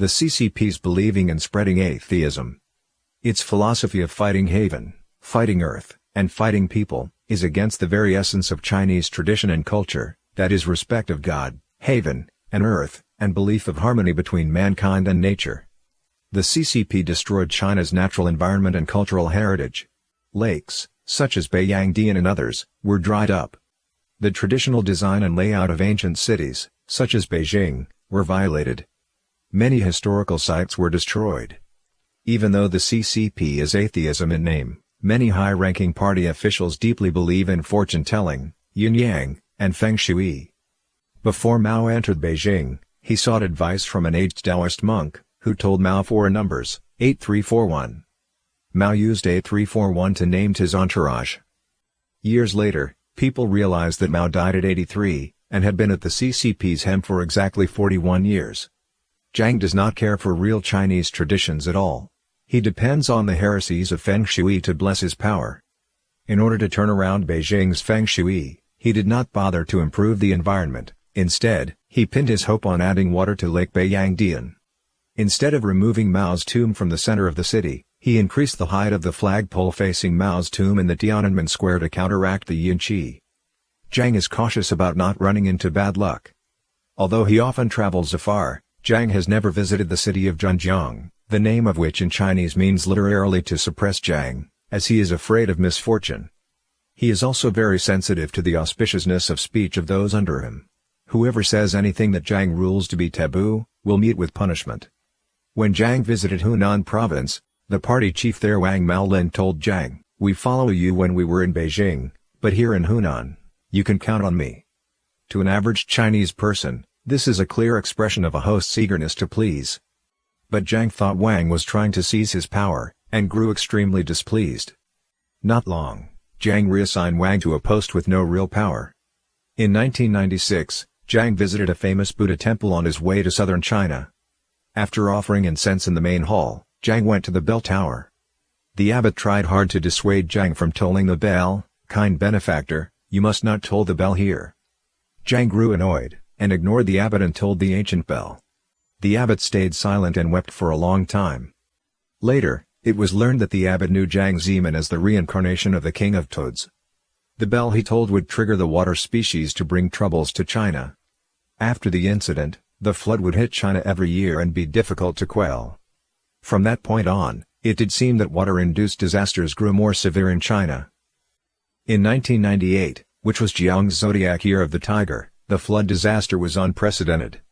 the CCP's believing and spreading atheism. Its philosophy of fighting heaven, fighting earth, and fighting people, is against the very essence of Chinese tradition and culture, that is respect of God, heaven, and earth, and belief of harmony between mankind and nature. The CCP destroyed China's natural environment and cultural heritage. Lakes, such as Beiyangdian and others, were dried up. The traditional design and layout of ancient cities, such as Beijing, were violated. Many historical sites were destroyed. Even though the CCP is atheism in name, many high-ranking party officials deeply believe in fortune-telling, yin-yang, and feng shui. Before Mao entered Beijing, he sought advice from an aged Taoist monk, who told Mao 4 numbers, 8341. Mao used 8341 to name his entourage. Years later, people realized that Mao died at 83, and had been at the CCP's helm for exactly 41 years. Jiang does not care for real Chinese traditions at all. He depends on the heresies of feng shui to bless his power. In order to turn around Beijing's feng shui, he did not bother to improve the environment. Instead, he pinned his hope on adding water to Lake Beiyangdian. Instead of removing Mao's tomb from the center of the city, he increased the height of the flagpole facing Mao's tomb in the Tiananmen Square to counteract the yin qi. Jiang is cautious about not running into bad luck. Although he often travels afar, Jiang has never visited the city of Zhenjiang, the name of which in Chinese means literally to suppress Jiang, as he is afraid of misfortune. He is also very sensitive to the auspiciousness of speech of those under him. Whoever says anything that Jiang rules to be taboo, will meet with punishment. When Jiang visited Hunan province, the party chief there Wang Maolin told Jiang, "We follow you when we were in Beijing, but here in Hunan, you can count on me." To an average Chinese person, this is a clear expression of a host's eagerness to please. But Jiang thought Wang was trying to seize his power, and grew extremely displeased. Not long, Jiang reassigned Wang to a post with no real power. In 1996, Jiang visited a famous Buddha temple on his way to southern China. After offering incense in the main hall, Jiang went to the bell tower. The abbot tried hard to dissuade Jiang from tolling the bell. "Kind benefactor, you must not toll the bell here." Jiang grew annoyed, and ignored the abbot and tolled the ancient bell. The abbot stayed silent and wept for a long time. Later, it was learned that the abbot knew Jiang Zemin as the reincarnation of the king of toads. The bell he told would trigger the water species to bring troubles to China. After the incident, the flood would hit China every year and be difficult to quell. From that point on, it did seem that water-induced disasters grew more severe in China. In 1998, which was Jiang's zodiac year of the tiger, the flood disaster was unprecedented.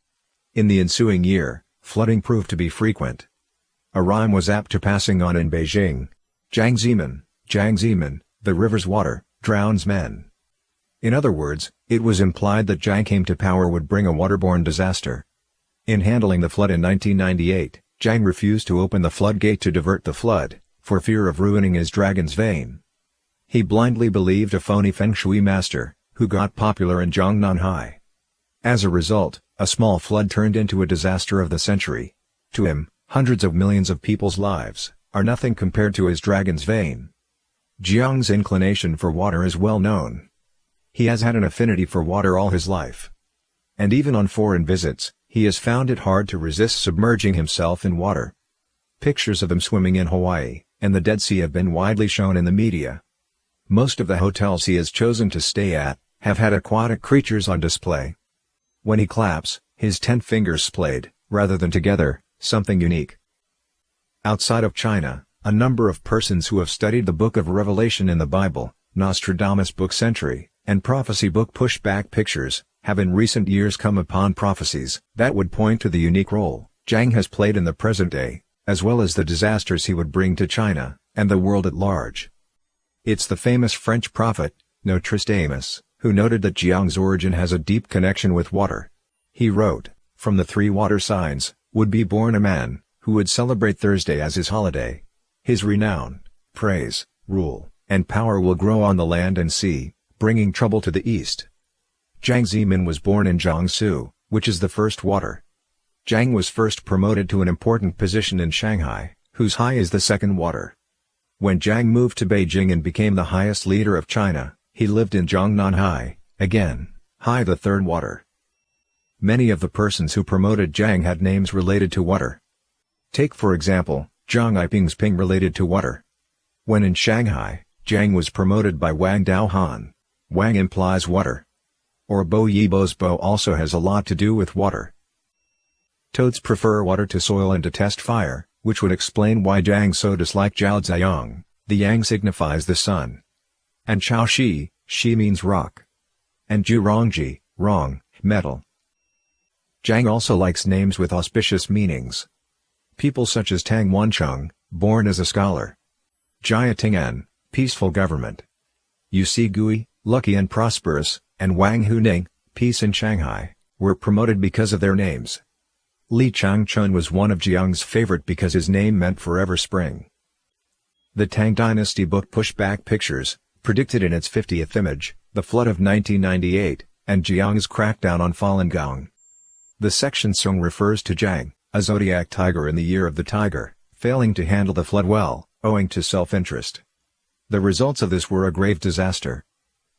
In the ensuing year, flooding proved to be frequent. A rhyme was apt to passing on in Beijing: Jiang Zemin, the river's water drowns men. In other words, it was implied that Jiang came to power would bring a waterborne disaster. In handling the flood in 1998, Jiang refused to open the floodgate to divert the flood, for fear of ruining his dragon's vein. He blindly believed a phony feng shui master, who got popular in Zhongnanhai. As a result, a small flood turned into a disaster of the century. To him, hundreds of millions of people's lives are nothing compared to his dragon's vein. Jiang's inclination for water is well known. He has had an affinity for water all his life. And even on foreign visits, he has found it hard to resist submerging himself in water. Pictures of him swimming in Hawaii and the Dead Sea have been widely shown in the media. Most of the hotels he has chosen to stay at have had aquatic creatures on display. When he claps, his 10 fingers splayed, rather than together, something unique. Outside of China, a number of persons who have studied the Book of Revelation in the Bible, Nostradamus' book Century, and Prophecy book Pushback Pictures, have in recent years come upon prophecies that would point to the unique role Jiang has played in the present day, as well as the disasters he would bring to China, and the world at large. It's the famous French prophet, Nostradamus, who noted that Jiang's origin has a deep connection with water. He wrote, "From the 3 water signs, would be born a man, who would celebrate Thursday as his holiday. His renown, praise, rule, and power will grow on the land and sea, bringing trouble to the east." Jiang Zemin was born in Jiangsu, which is the first water. Jiang was first promoted to an important position in Shanghai, whose high is the second water. When Jiang moved to Beijing and became the highest leader of China, he lived in Zhongnanhai, again, high the third water. Many of the persons who promoted Jiang had names related to water. Take for example, Zhang Yiping's Ping related to water. When in Shanghai, Jiang was promoted by Wang Daohan. Wang implies water. Or Bo Yibo's Bo also has a lot to do with water. Toads prefer water to soil and detest fire, which would explain why Jiang so disliked Zhao Ziyang. The yang signifies the sun. And Chao Shi, Shi means rock. And Ju Rongji, Rong, metal. Jiang also likes names with auspicious meanings. People such as Tang Wancheng, born as a scholar. Jia Ting'an, peaceful government. Yu Si Gui, lucky and prosperous, and Wang Huning, peace in Shanghai, were promoted because of their names. Li Changchun was one of Jiang's favorite because his name meant forever spring. The Tang Dynasty book Pushback Pictures predicted in its 50th image the flood of 1998, and Jiang's crackdown on Falun Gong. The section song refers to Jiang, a zodiac tiger in the year of the tiger, failing to handle the flood well, owing to self-interest. The results of this were a grave disaster.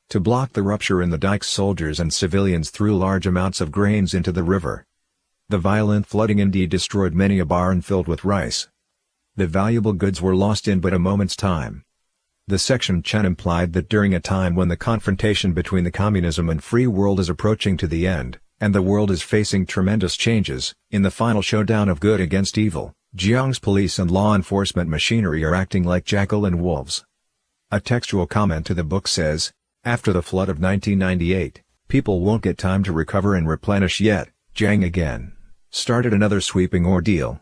To block the rupture in the dikes, soldiers and civilians threw large amounts of grains into the river. The violent flooding indeed destroyed many a barn filled with rice. The valuable goods were lost in but a moment's time. The section Chen implied that during a time when the confrontation between the communism and free world is approaching to the end, and the world is facing tremendous changes, in the final showdown of good against evil, Jiang's police and law enforcement machinery are acting like jackal and wolves. A textual comment to the book says, after the flood of 1998, people won't get time to recover and replenish yet. Jiang again started another sweeping ordeal.